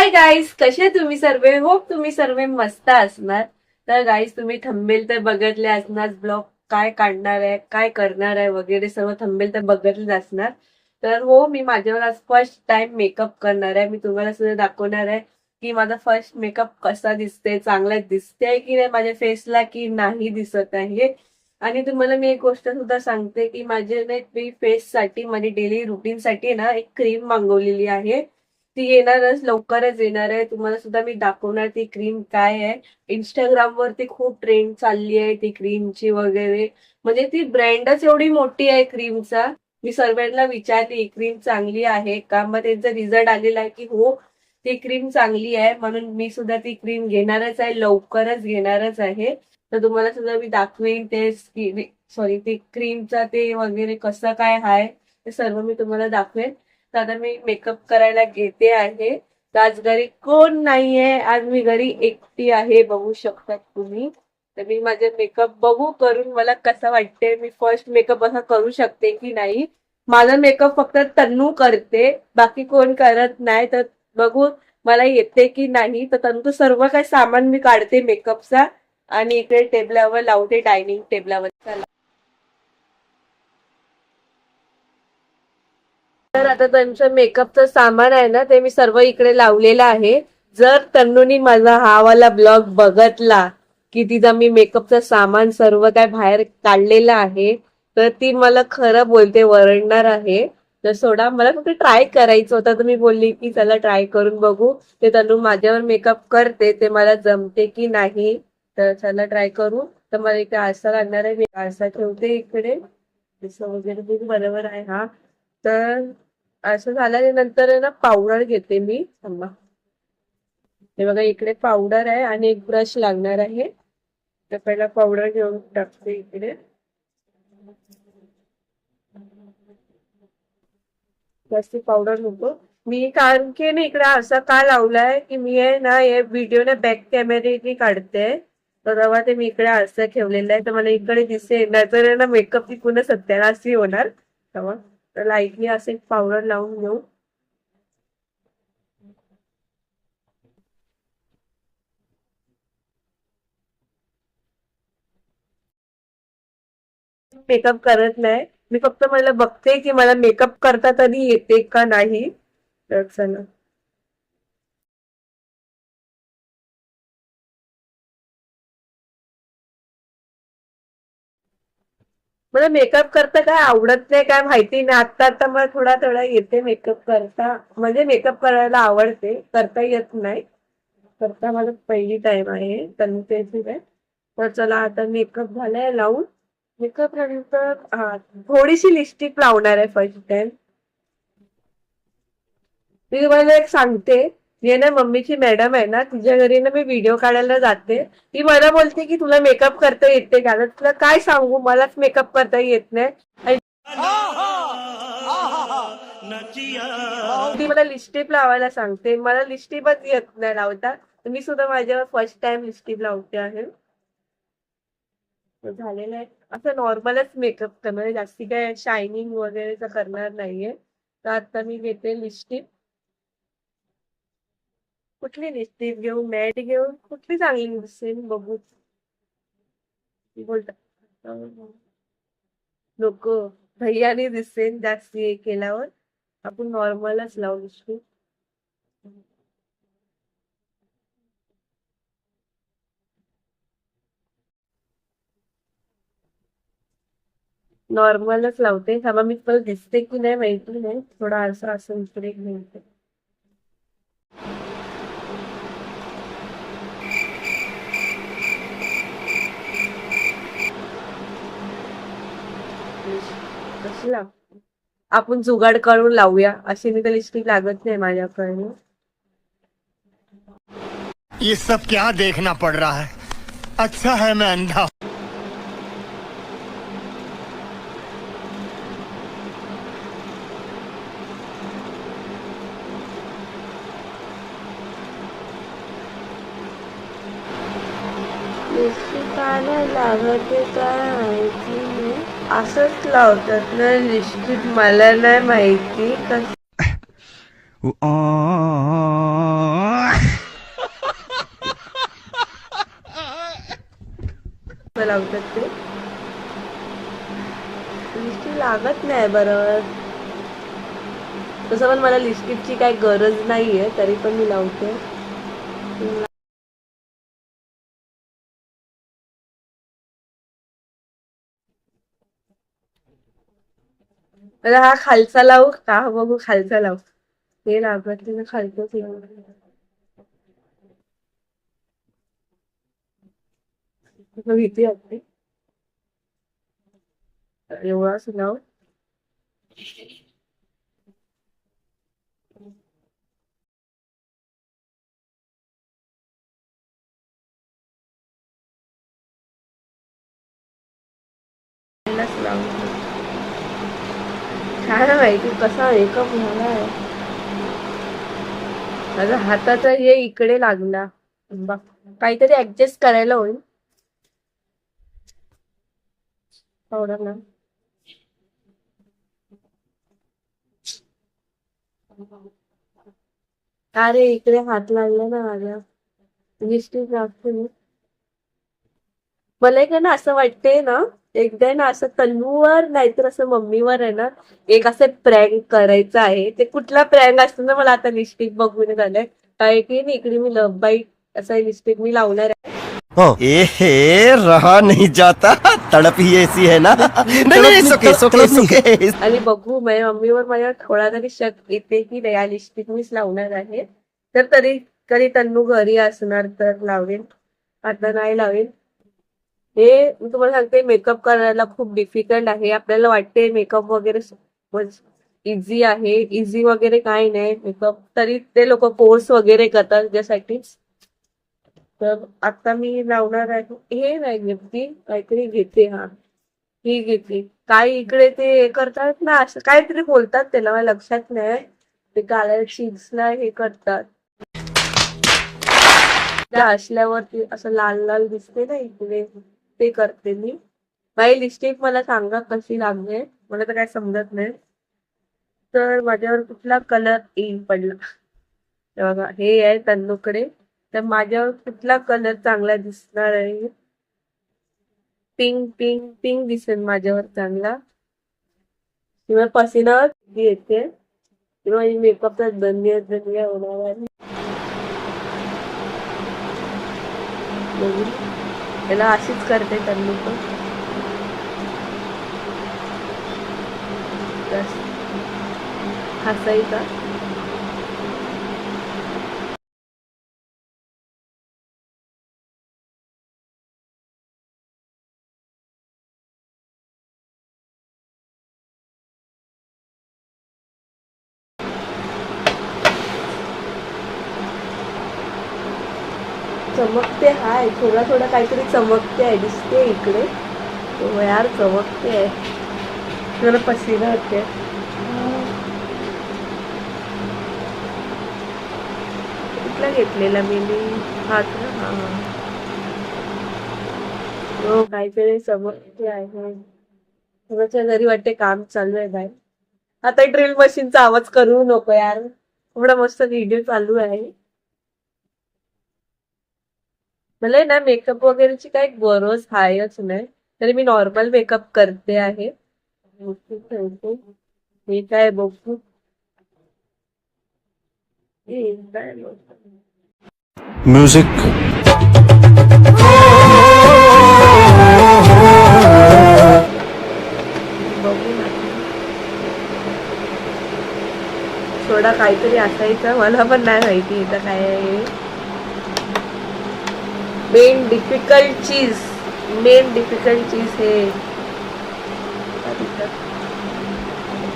Hi guys, कसे तुम्ही सर्व? होप तुम्ही सर्व मस्त असणार. तर गाईज, तुम्ही थंबनेल तर बघितले असणार. ब्लॉग काय काढणार आहे, काय करणार आहे वगैरे सर्व थंबनेल तर बघितलेच असणार. तर हो, मी माझ्यावर आज फर्स्ट टाइम मेकअप करणार आहे. मी तुम्हाला सुद्धा दाखवणार आहे की माझा फर्स्ट मेकअप कसा दिसते, चांगला दिसते की नाही माझ्या फेसला, की नाही दिसत आहे. आणि तुम्हाला मी एक गोष्ट सुद्धा सांगते की माझे मी फेससाठी, माझी डेली रुटीनसाठी ना एक क्रीम मागवलेली आहे. ती येणारच, लवकरच येणार आहे. तुम्हाला सुद्धा मी दाखवणार ती क्रीम काय आहे. इंस्टाग्राम वरती खूप ट्रेंड चालली आहे ती क्रीमची वगैरे. म्हणजे ती ब्रँडच एवढी मोठी आहे क्रीमचा. मी सर्वांना विचारली क्रीम चांगली आहे का, मग त्यांचा रिझल्ट आलेला आहे की हो, ती क्रीम चांगली आहे. म्हणून मी सुद्धा ती क्रीम घेणारच आहे, लवकरच घेणारच आहे. तर तुम्हाला सुद्धा मी दाखवेन ते ती क्रीमचा ते वगैरे कसं काय आहे ते सर्व मी तुम्हाला दाखवेन. तर आता मी मेकअप करायला घेते आहे. तर आज घरी कोण नाहीये, आज मी घरी एकटी आहे, बघू शकतात तुम्ही. तर मी माझे मेकअप बघू करून मला कसं वाटते, मी फर्स्ट मेकअप असा करू शकते की नाही. माझा मेकअप फक्त तन्नू करते, बाकी कोण करत नाही. तर बघू मला येते की नाही. तर तन्नू सर्व काही सामान मी काढते मेकअपचा आणि इकडे टेबलावर लावते, डायनिंग टेबलावर. चला, तर आता त्यांचं मेकअपचं सामान आहे ना, ते मी सर्व इकडे लावलेलं आहे. जर तन्नूनी माझा हा वाला ब्लॉग बघतला की तिचा मी मेकअपचं सामान सर्व काय बाहेर काढलेलं आहे, तर ती मला खरं बोलते, वरडणार आहे. तर सोडा, मला फक्त ट्राय करायचं होतं, तर मी बोलली की चला ट्राय करून बघू. ते तन्नू माझ्यावर मेकअप करते, ते मला जमते की नाही. तर चला ट्राय करू. तर मला इकडे आरसा लागणार आहे, मी आरसा ठेवते इकडे. दिसं वगैरे बघू बरोबर आहे हा. तर असं झाल्यानंतर आहे ना, पावडर घेते मी. थांबा, हे बघा इकडे पावडर आहे आणि एक ब्रश लागणार आहे. तर पहिला पावडर घेऊन टाकते इकडे. जास्त पावडर नको. मी कारण की ना इकडे असा का लावलाय की मी आहे ना हे व्हिडिओ ना बॅक कॅमेरेने काढते. तर तेव्हा ते मी इकडे आरसा ठेवलेला आहे, तर मला इकडे दिसेल, नाहीतर ना मेकअप पुन्हा सत्यानाशी होणार तेव्हा. तर लाईटली असे पावडर लावून घेऊ. मेकअप करत नाही, मी फक्त मला बघते की मला मेकअप करता तरी येते का नाही. तर चला, मला मेकअप करता काय आवडत नाही काय माहिती नाही. आता आता मला थोडा थोडा येते मेकअप करता, म्हणजे मेकअप करायला आवडते, करता येत नाही. करता माझं पहिली टाइम आहे त्यांची काय. तर चला, आता मेकअप झालाय लावून. मेकअप नंतर हा, थोडीशी लिपस्टिक लावणार आहे फर्स्ट टाइम. मी तुम्हाला एक सांगते, मी ना मम्मीची मॅडम आहे ना, तिच्या घरी ना मी व्हिडिओ काढायला जाते. ती मला बोलते की तुला मेकअप करता येते का. तुला काय सांगू, मलाच मेकअप करता येत नाही. आणि ती मला लिपस्टिक लावायला सांगते, मला लिपस्टिकच येत नाही लावता. मी सुद्धा माझ्यावर फर्स्ट टाइम लिपस्टिक लावते आहे. झालेलं आहे. असं नॉर्मलच मेकअप करणार, जास्ती काय शायनिंग वगैरेच करणार नाहीये. तर आता मी घेते लिपस्टिक. कुठली लिपस्टिक घेऊ, मॅट घेऊ, कुठली चांगली दिसेल बघू. बोलता नको, भैयाने दिसेल जास्ती हे केल्यावर. आपण नॉर्मलच लावू लिपस्टिक. नॉर्मलच लावते. थांबा, मी तुम्हाला दिसते की नाही माहिती नाही, थोडा असं असं इकडे घेते. कशी लाव, आपण जुगाड करून लावूया. अशी मी तर लिपस्टिक लागत नाही माझ्याकडे. ये सब क्या देखना पड़ रहा है। अच्छा है मैं अंधा हूं। लिपस्टिकाला लागते काय माहिती नाही, असंच लावतात ना लिपस्टिक, मला नाही माहिती कसं. लावतात ते लिपस्टिक लागत नाही बरोबर. तसं पण मला लिपस्टिकची काही गरज नाहीये तरी पण मी लावते. मला हा खालचा लावू का बघू खालचा लावू. हे लागत नाही खालचंच लावू. भीती वाटते एवढाच लाव. लावू काय माहिती कसा मेकअप झालाय. माझा हाताचा हे इकडे लागला. काहीतरी ऍडजस्ट करायला होईल. पावडर ना अरे इकडे हात लागला ना माझ्या. लिपस्टिक लागते ना. मला एक ना असं वाटते ना एकदा ना असं तन्नूवर नाहीतर असं मम्मीवर आहे ना एक असं प्रँक करायचं आहे. ते कुठला प्रँक असतो ना मला आता लिपस्टिक बघून झालंय. काय की नाही इकडे मी लव बाईट असा लिपस्टिक मी लावणार आहे. ए रहा नहीं जाता तड़प ही ऐसी है ना नहीं सुके आणि बघू माझ्या मम्मीवर माझ्या थोडा तरी शक येते की नाही या लिपस्टिक मीच लावणार आहे. तर तरी कधी तन्नू घरी असणार तर लावेल. आता नाही लावेल. हे मी तुम्हाला सांगते मेकअप करायला खूप डिफिकल्ट आहे. आपल्याला वाटते मेकअप वगैरे इझी आहे. इझी वगैरे काही नाही मेकअप. तरी ते लोक कोर्स वगैरे करतात त्यासाठी. तर आता मी लावणार आहे हे नाही घेतली काहीतरी घेते. हा ही घेतली. काय इकडे ते हे करतात ना असं काहीतरी बोलतात त्याला मला लक्षात नाही. ते काळ्या चीजला हे करतात. त्या असल्यावरती असं लाल लाल दिसते ना इकडे ते करते मी. माझी लिपस्टिक मला सांगा कशी लागते. मला तर काय समजत नाही. तर माझ्यावर कुठला कलर येईल पडला बघा हे आहे तन्नूकडे. तर माझ्यावर कुठला कलर चांगला दिसणार आहे. पिंक पिंक पिंक दिसेल माझ्यावर चांगला. किंवा पसीना येते किंवा मेकअपचा दंडिया दंडिया होणार आहे. त्याला अशीच करते तन्नू पण. हसायचा चमकते हाय थोडा थोडा काहीतरी चमकते आहे दिसते इकडे. हो यार चमकते आहे. जरा पसीना होते. कुठला घेतलेला मी हात ना हा हो काहीतरी चमकते आहे. कोणाच्या घरी वाटते काम चालू आहे बाहेर. आता ड्रिल मशीनचा आवाज करू नको यार. एवढा मस्त व्हिडिओ चालू आहे. मला ना मेकअप वगैरेची काही गरज आहेच नाही. तरी मी नॉर्मल मेकअप करते आहे. हे काय बघू म्यूजिक बघू ना थोडा काहीतरी असायचा मला पण नाही माहिती इथं काय आहे. मेन डिफिकल्ट चीज हे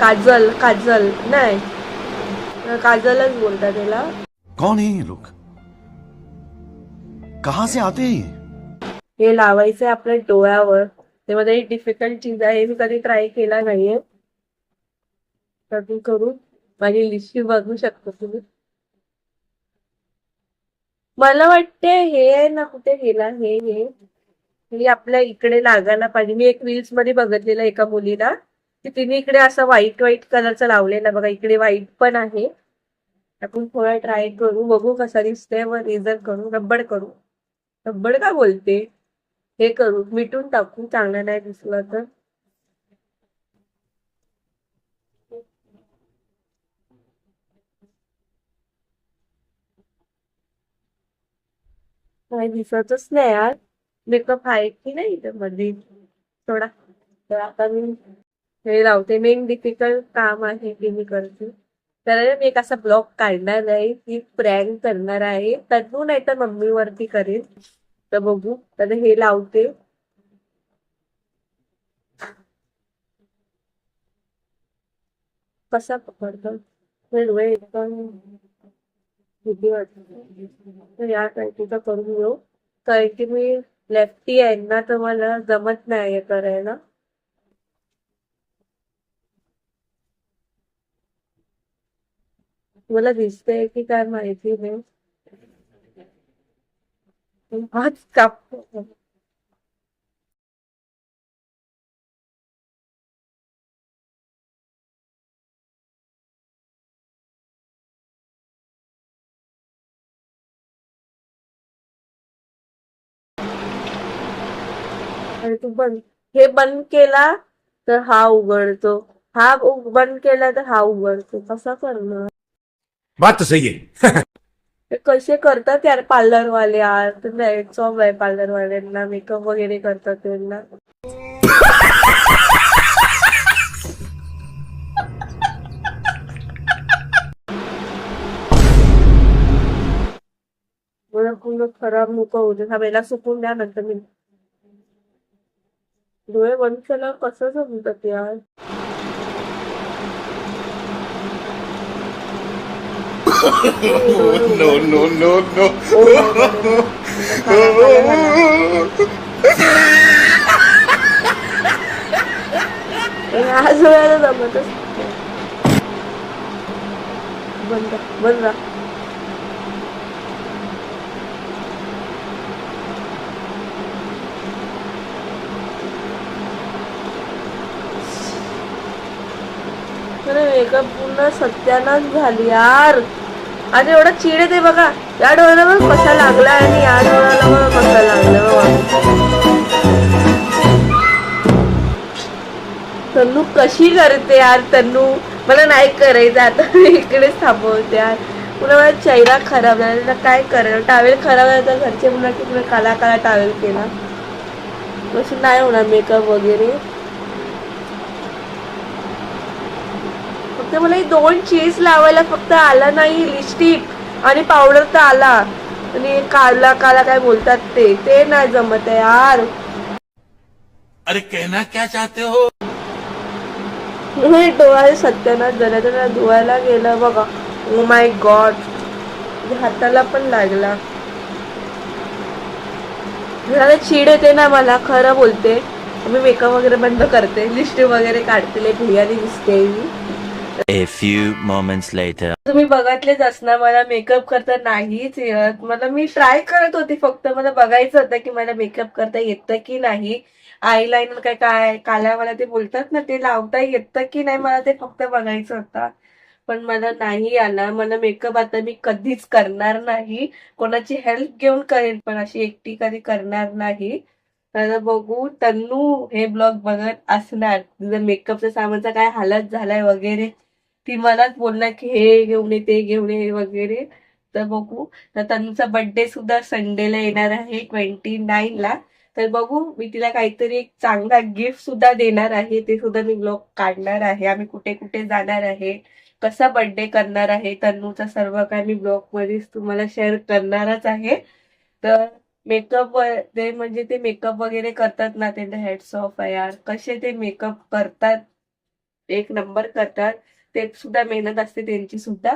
काजल काजल नाही काजलच बोलतात त्याला. कौन है ये लोग कहां से आते हैं ये? हे लावायचंय आपल्या डोळ्यावर. ते मध्ये डिफिकल्ट चीज आहे. मी कधी ट्राय केला नाहीये. कधी करू माझी लिस्टी बघू शकतो तुम्ही. मला वाटते हे आहे ना कुठे गेला हे हे हे आपल्या इकडे लागायला पाहिजे. मी एक रील्स मध्ये बघितलेलं एका मुलीला की तिने इकडे असं व्हाईट व्हाईट कलरचा लावलेला बघा. इकडे व्हाईट पण आहे. आपण थोडा ट्राय करू बघू कसा दिसतोय. मग रिझल्ट करू रब्बड करू. रब्बड का बोलते हे करू, मिटून टाकू, चांगलं नाही दिसलं तर. काही दिसतच नाही यार, मेकअप आहे की नाही इथं मध्ये थोडा. तर आता मी हे लावते. मेन डिफिकल्ट काम आहे ते मी करते. तर मी एक असा ब्लॉग काढणार आहे की प्रँक करणार आहे, तन्नू नाही तर मम्मी वरती करेन. तर बघू. तर हे लावते. कसा पकडतो डोळे एकदम भीती वाटते. तर या टायपीचा करून घेऊ, कारण की मी लेफ्टी आहे ना, तर मला जमत नाही हे करायला. मला दिसतंय की काय माहिती नाही. हाच काप. आणि तू बंद, हे बंद केला तर हा उघडतो, हा बंद केला तर हा उघडतो. कसा करणार? बात तो सही है. ते कसे करतात यार पार्लरवाले यार. तर नाईट्स ऑफ आहे पार्लरवाल्यांना, मेकअप वगैरे करतात त्यांना. मला पूर्ण खराब नको होते. हा वेळेला सुकून द्या, नंतर मी डोळे बंद केल्यावर कसं जमतात यार. No, no, no, no. O my God. काळा काळा झाला. ह्याच वेळेला जमतच नाही. बंद बंद. मेकअप पूर्ण सत्यानाश झाली यार. आणि एवढा चिड येते बघा. या डोळ्याला बघ कसा लागला आणि या डोळ्याला बघ कसा लागला बघा. तन्नू कशी करते यार. तन्नू मला नाही करायचं आता. मी इकडेच थांबवते यार. पुन्हा माझा चेहरा खराब झाला, काय करायला. टावेल खराब झाला तर घरचे पुन्हा की पुन्हा काला काला टावेल केला. कसं नाही होणार मेकअप वगैरे. फक्त मला हे 2 चीज लावायला फक्त आला नाही. लिपस्टिक आणि पावडर तर आला, आणि काला काला काय बोलतात ते नाही जमत आहे यार. अरे कहना क्या चाहते हो. डोळा सत्यानाश झाला. तर धुवायला गेलं बघा. Oh my God. हाताला पण लागला. जरा चिड येते ना मला, खरं बोलते. मी मेकअप वगैरे बंद करते, लिपस्टिक वगैरे काढते, लई भुयारी दिसते मी. A few moments later. तुम्ही बघितलेच असणार मला मेकअप करता नाहीच येत. मी ट्राय करत होती, फक्त मला बघायचं होतं की मला मेकअप करता येतं की नाही. आयलाइनर काय काय काला मला ते बोलतात ना, ते लावता येतं की नाही मला ते फक्त बघायचं होतं. पण मला नाही आला. मला मेकअप आता मी कधीच करणार नाही. कोणाची हेल्प घेऊन करेन, पण अशी एकटी कधी करणार नाही. तर बघू. तन्नू हे ब्लॉग बघत असणार, तुझं मेकअपच्या सामानचा काय हालत झालाय वगैरे. ती मलाच बोलणार की हे घेऊन ये ते घेऊन ये वगैरे. तर बघू. तर तन्नूचा बर्थडे सुद्धा संडेला येणार आहे 29ला. तर बघू, मी तिला काहीतरी एक चांगला गिफ्ट सुद्धा देणार आहे. ते सुद्धा मी ब्लॉग काढणार आहे. आम्ही कुठे कुठे जाणार आहे, कसा बर्थडे करणार आहे तन्नूचा, सर्व काय मी ब्लॉग मध्येच तुम्हाला शेअर करणारच आहे. तर मेकअप ते म्हणजे ते मेकअप वगैरे करतात ना, त्यांना हेड्स ऑफ आहे यार. कसे ते मेकअप करतात, एक नंबर करतात. ते सुद्धा मेहनत असते त्यांची सुद्धा.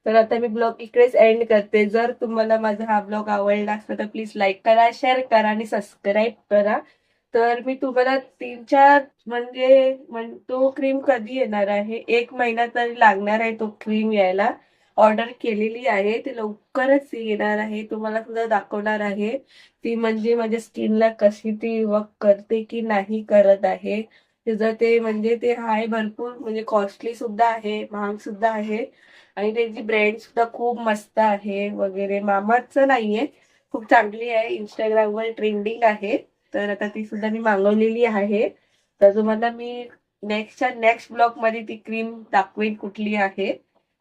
तर आता मी ब्लॉग इकडेच एंड करते. जर तुम्हाला माझा हा ब्लॉग आवडला असला तर प्लीज लाईक करा, शेअर करा आणि सबस्क्राईब करा. तर मी तुम्हाला 3-4 तो क्रीम कधी येणार आहे, 1 महिना तरी लागणार आहे तो क्रीम यायला. ऑर्डर केलेली आहे, ते लवकरच येणार आहे. तुम्हाला सुद्धा दाखवणार आहे ती, म्हणजे माझ्या स्किनला कशी ती वर्क करते की नाही करत आहे. त्याचं ते आहे भरपूर, म्हणजे कॉस्टली सुद्धा आहे, महाग सुद्धा आहे. आणि त्यांची ब्रँड सुद्धा खूप मस्त आहे वगैरे. मामाचं नाहीये, खूप चांगली आहे, इंस्टाग्रामवर ट्रेंडिंग आहे. तर आता ती सुद्धा मी मागवलेली आहे. तर तुम्हाला मी नेक्स्ट ब्लॉग मध्ये ती क्रीम दाखवेन कुठली आहे.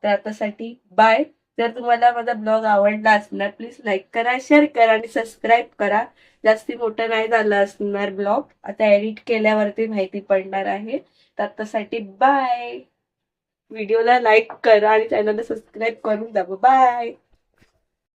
तर आतासाठी बाय. जर तुम्हाला माझा ब्लॉग आवडला असणार प्लीज लाईक करा, शेअर करा आणि सबस्क्राईब करा. जास्ती मोठं नाही झालं असणार ब्लॉग, आता एडिट केल्यावरती माहिती पडणार आहे. तर आतासाठी बाय. व्हिडिओला लाईक करा आणि चॅनलला सबस्क्राईब करून दाबा. बाय.